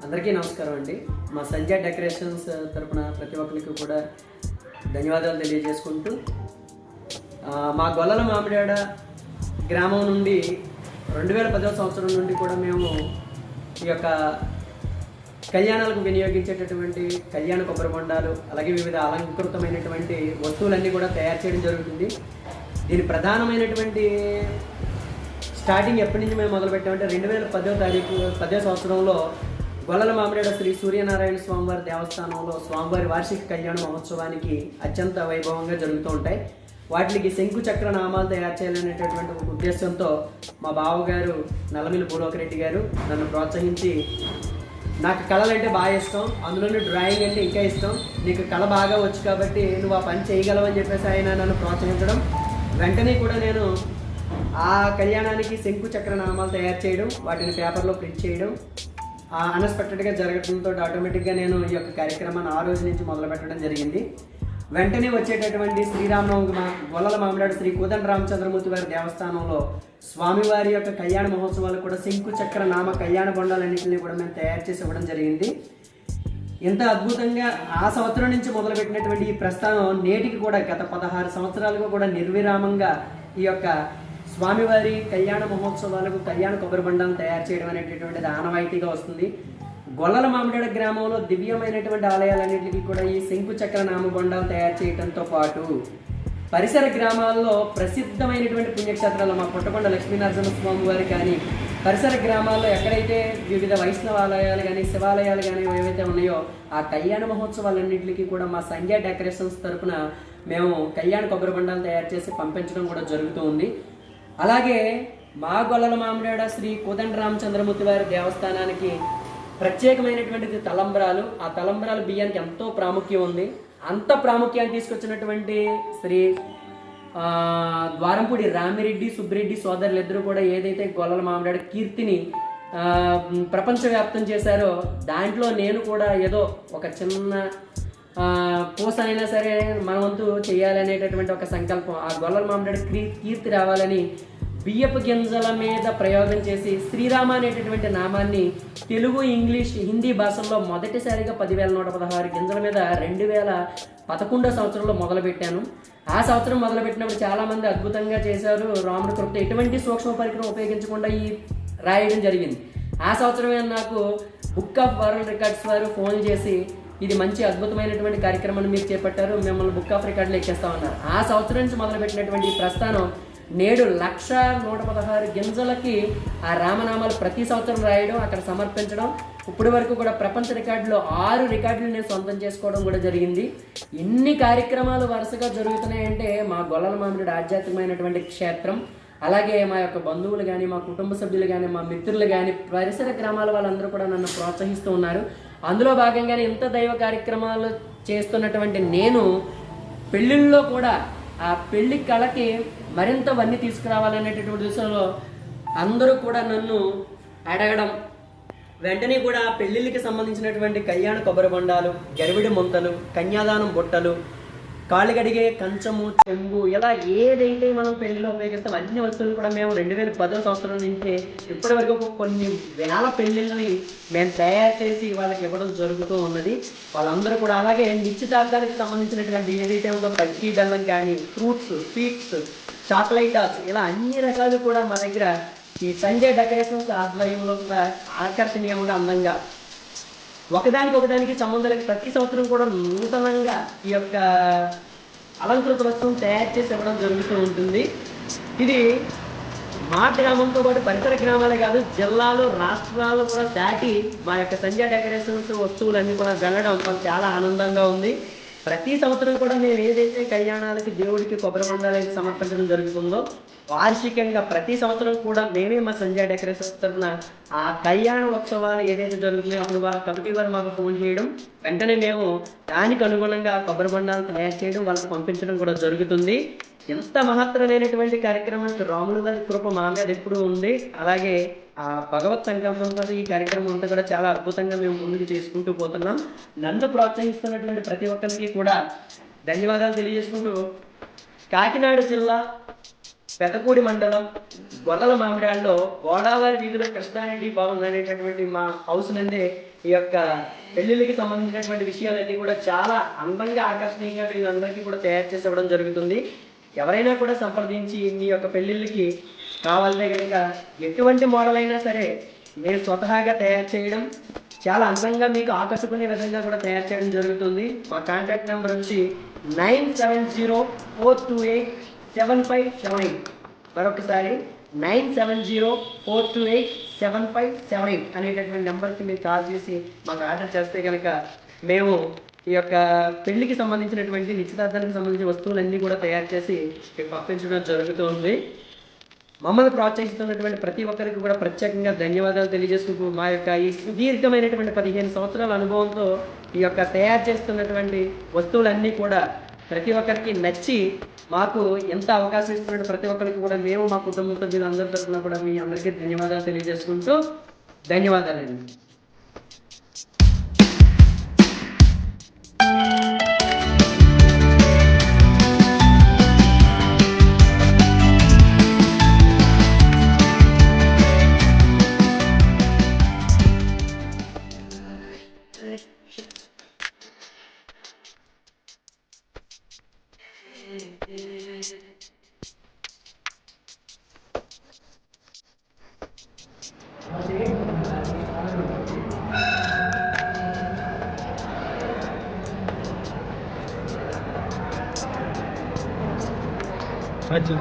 అందరికీ నమస్కారం అండి. మా సంధ్య డెకరేషన్స్ తరపున ప్రతి ఒక్కరికి కూడా ధన్యవాదాలు తెలియజేసుకుంటూ మా గొల్లల మామిడాడ గ్రామం నుండి 2010వ సంవత్సరం నుండి కూడా మేము ఈ యొక్క కళ్యాణాలకు వినియోగించేటటువంటి కళ్యాణ కొబ్బరి బొండాలు అలాగే వివిధ అలంకృతమైనటువంటి వస్తువులన్నీ కూడా తయారు చేయడం జరుగుతుంది. దీని ప్రధానమైనటువంటి స్టార్టింగ్ ఎప్పటి నుంచి మేము మొదలుపెట్టామంటే 2010వ సంవత్సరంలో గొల్లల మామిడాడ శ్రీ సూర్యనారాయణ స్వామివారి దేవస్థానంలో స్వామివారి వార్షిక కళ్యాణ మహోత్సవానికి అత్యంత వైభవంగా జరుగుతూ ఉంటాయి. వాటికి శంకు చక్ర నామాలు తయారు చేయాలనేటటువంటి ఒక ఉద్దేశంతో మా బావగారు నల్లమిల్లి భూలోకరెడ్డి గారు నన్ను ప్రోత్సహించి, నాకు కళలు అంటే బాగా ఇష్టం, అందులోనే డ్రాయింగ్ అంటే ఇంకా ఇష్టం, నీకు కళ బాగా వచ్చు కాబట్టి నువ్వు ఆ పని చేయగలవని చెప్పేసి ఆయన నన్ను ప్రోత్సహించడం, వెంటనే కూడా నేను ఆ కళ్యాణానికి శంకు చక్ర నామాలు తయారు చేయడం, వాటిని పేపర్లో ప్రింట్ చేయడం అన్ఎక్స్పెక్టెడ్గా జరగడంతో ఆటోమేటిక్గా నేను ఈ యొక్క కార్యక్రమాన్ని ఆ రోజు నుంచి మొదలు పెట్టడం జరిగింది. వెంటనే వచ్చేటటువంటి శ్రీరామనవమి గొల్లల మామిడాడు శ్రీ కోదండ రామచంద్రమూర్తి వారి దేవస్థానంలో స్వామివారి యొక్క కళ్యాణ మహోత్సవాలు కూడా శంకు చక్ర నామ కళ్యాణ బొండాలన్నింటినీ కూడా మేము తయారు చేసి ఇవ్వడం జరిగింది. ఇంత అద్భుతంగా ఆ సంవత్సరం నుంచి మొదలుపెట్టినటువంటి ఈ ప్రస్థానం నేటికి కూడా గత 16 సంవత్సరాలుగా కూడా నిర్విరామంగా ఈ యొక్క స్వామివారి కళ్యాణ మహోత్సవాలకు కళ్యాణ కొబ్బరి బండాలను తయారు చేయడం అనేటటువంటిది ఆనవాయితీగా వస్తుంది. గొల్లల మామిడాడ గ్రామంలో దివ్యమైనటువంటి ఆలయాలన్నింటికి కూడా ఈ శంకు చక్ర నామ బొండాలు తయారు చేయడంతో పాటు పరిసర గ్రామాల్లో ప్రసిద్ధమైనటువంటి పుణ్యక్షేత్రాలు మా పుట్టకొండ లక్ష్మీనరసింహ స్వామి వారి కానీ, పరిసర గ్రామాల్లో ఎక్కడైతే వివిధ వైష్ణవ ఆలయాలు కానీ శివాలయాలు కానీ ఏవైతే ఉన్నాయో ఆ కళ్యాణ మహోత్సవాలన్నింటికి కూడా మా సంధ్య డెకరేషన్స్ తరపున మేము కళ్యాణ కొబ్బరి బండాలు తయారు చేసి పంపించడం కూడా జరుగుతూ ఉంది. అలాగే మా గొల్లల మామిడాడ శ్రీ కోదండ రామచంద్రమూర్తి వారి దేవస్థానానికి ప్రత్యేకమైనటువంటి తలంబ్రాలు, ఆ తలంబ్రాల బియ్యానికి ఎంతో ప్రాముఖ్యం ఉంది. అంత ప్రాముఖ్యాన్ని తీసుకొచ్చినటువంటి శ్రీ ద్వారంపూడి రామిరెడ్డి సుబ్బిరెడ్డి సోదరులు ఇద్దరు కూడా ఏదైతే గొల్లల మామిడాడ కీర్తిని ప్రపంచవ్యాప్తం చేశారో దాంట్లో నేను కూడా ఏదో ఒక చిన్న పోస్ అయినా సరే మన వంతు చేయాలనేటటువంటి ఒక సంకల్పం, ఆ గొల్లల మామిడాడ కీర్తి రావాలని బియ్యపు గింజల మీద ప్రయోగం చేసి శ్రీరామ అనేటటువంటి నామాన్ని తెలుగు, ఇంగ్లీష్, హిందీ భాషల్లో మొదటిసారిగా 10,116 గింజల మీద 2011వ సంవత్సరంలో మొదలుపెట్టాను. ఆ సంవత్సరం మొదలుపెట్టినప్పుడు చాలామంది అద్భుతంగా చేశారు. రాముడి కృప ఎటువంటి సూక్ష్మ పరికరం ఉపయోగించకుండా ఈ రాయడం జరిగింది. ఆ సంవత్సరమే నాకు బుక్ ఆఫ్ వరల్డ్ రికార్డ్స్ వారు ఫోన్ చేసి, ఇది మంచి అద్భుతమైనటువంటి కార్యక్రమాన్ని మీరు చేపట్టారు, మిమ్మల్ని బుక్ ఆఫ్ రికార్డులు ఎక్కేస్తా ఉన్నారు. ఆ సంవత్సరం నుంచి మొదలుపెట్టినటువంటి ఈ ప్రస్థానం నేడు 1,116 గింజలకి ఆ రామనామాలు ప్రతి సంవత్సరం రాయడం, అక్కడ సమర్పించడం, ఇప్పటి వరకు కూడా ప్రపంచ రికార్డులో 6 రికార్డులు నేను సొంతం చేసుకోవడం కూడా జరిగింది. ఇన్ని కార్యక్రమాలు వరుసగా జరుగుతున్నాయంటే మా గొల్లల మామిడి ఆధ్యాత్మికమైనటువంటి క్షేత్రం. అలాగే మా యొక్క బంధువులు కానీ, మా కుటుంబ సభ్యులు కానీ, మా మిత్రులు కానీ, పరిసర గ్రామాల వాళ్ళందరూ కూడా నన్ను ప్రోత్సహిస్తూ ఉన్నారు. అందులో భాగంగానే ఇంత దైవ కార్యక్రమాలు చేస్తున్నటువంటి నేను పెళ్ళిళ్ళలో కూడా ఆ పెళ్లి కళకి మరింత వన్నీ తీసుకురావాలనేటటువంటి విషయంలో అందరూ కూడా నన్ను అడగడం, వెంటనే కూడా పెళ్లిళ్ళకి సంబంధించినటువంటి కళ్యాణ కొబ్బరి బొండాలు, గరివిడి ముంతలు, కన్యాదానం బుట్టలు, కాళ్ళు కడిగే కంచము, చెంబు, ఇలా ఏదైతే మనం పెళ్లిలో ఉపయోగిస్తాం అన్ని వస్తువులు కూడా మేము 2010వ సంవత్సరం నుంచి ఇప్పటి వరకు కొన్ని వేల పెళ్లిళ్ళని మేము తయారు చేసి వాళ్ళకి ఇవ్వడం జరుగుతూ ఉన్నది. వాళ్ళందరూ కూడా అలాగే నిశ్చితార్థానికి సంబంధించినటువంటి ఏదైతే ఉందో పచ్చి బెల్లం కానీ, ఫ్రూట్స్, స్వీట్స్, చాక్లెట్ డాల్స్, ఇలా అన్ని రకాలు కూడా మా దగ్గర ఈ సంజయ్ డెకరేషన్స్ ఆధ్వర్యంలో ఆకర్షణీయంగా అందంగా ఒకదానికి సంబంధం లేక ప్రతి సంవత్సరం కూడా నూతనంగా ఈ యొక్క అలంకృత వస్తువును తయారు చేసి ఇవ్వడం జరుగుతూ ఉంటుంది. ఇది మా గ్రామంతో పాటు పరిసర గ్రామాలే కాదు, జిల్లాలు, రాష్ట్రాలు కూడా దాటి మా యొక్క సంజయ్ డెకరేషన్స్ వస్తువులన్నీ కూడా వెళ్ళడం మాకు చాలా ఆనందంగా ఉంది. ప్రతి సంవత్సరం కూడా మేము ఏదైతే కళ్యాణాలకి దేవుడికి కొబ్బరి బొండాలకి సమర్పించడం జరుగుతుందో వార్షికంగా ప్రతి సంవత్సరం కూడా మేమే మా సంజయ్ డెకరేషన్స్ తరఫున ఆ కళ్యాణ ఉత్సవాలు ఏదైతే జరుగుతున్నాయో అప్పుడు వారి కమిటీ వారు మాకు ఫోన్ చేయడం, వెంటనే మేము దానికి అనుగుణంగా కొబ్బరి బొండాలు తయారు చేయడం, వాళ్ళకి పంపించడం కూడా జరుగుతుంది. ఎంత మహత్తరమైనటువంటి కార్యక్రమం, రాముల వారి కృప మా మీద ఎప్పుడు ఉంది. అలాగే ఆ భగవత్ సంకల్పంతో ఈ కార్యక్రమం అంతా కూడా చాలా అద్భుతంగా మేము ముందుకు చేసుకుంటూ పోతున్నాం. నన్ను ప్రోత్సహిస్తున్నటువంటి ప్రతి ఒక్కరికి కూడా ధన్యవాదాలు తెలియజేసుకుంటూ, కాకినాడ జిల్లా పెదకూడి మండలం గొల్లల మామిడాళ్ళలో గోదావరి వీధిలో కృష్ణారెడ్డి భవన్ అనేటటువంటి మా హౌస్ నందే ఈ యొక్క పెళ్లిళ్ళకి సంబంధించినటువంటి విషయాలన్నీ కూడా చాలా అందంగా ఆకర్షణీయంగా వీళ్ళందరికీ కూడా తయారు చేసి ఇవ్వడం జరుగుతుంది. ఎవరైనా కూడా సంప్రదించి మీ యొక్క పెళ్లిళ్ళకి కావాలంటే కనుక ఎటువంటి మోడల్ అయినా సరే మేము స్వతహాగా తయారు చేయడం, చాలా అందంగా మీకు ఆకర్షుకునే విధంగా కూడా తయారు చేయడం జరుగుతుంది. మా కాంటాక్ట్ నెంబర్ వచ్చి 9704287578. మరొకసారి 9704287578 అనేటటువంటి నెంబర్కి మీరు కాల్ చేసి మాకు ఆర్డర్ చేస్తే కనుక మేము ఈ యొక్క పెళ్లికి సంబంధించినటువంటి నిశ్చితార్థానికి సంబంధించిన వస్తువులన్నీ కూడా తయారు చేసి మీకు పంపించడం జరుగుతుంది. మమ్మల్ని ప్రోత్సహిస్తున్నటువంటి ప్రతి ఒక్కరికి కూడా ప్రత్యేకంగా ధన్యవాదాలు తెలియజేసుకుంటూ మా యొక్క ఈ సుదీర్ఘమైనటువంటి 15 సంవత్సరాల అనుభవంతో ఈ యొక్క తయారు చేస్తున్నటువంటి వస్తువులన్నీ కూడా ప్రతి ఒక్కరికి నచ్చి మాకు ఎంత అవకాశం ఇస్తున్న ప్రతి ఒక్కరికి కూడా మేము మా కుటుంబ సభ్యులు అందరి తరఫున కూడా మీ అందరికీ ధన్యవాదాలు తెలియజేసుకుంటూ ధన్యవాదాలండి. अच्छा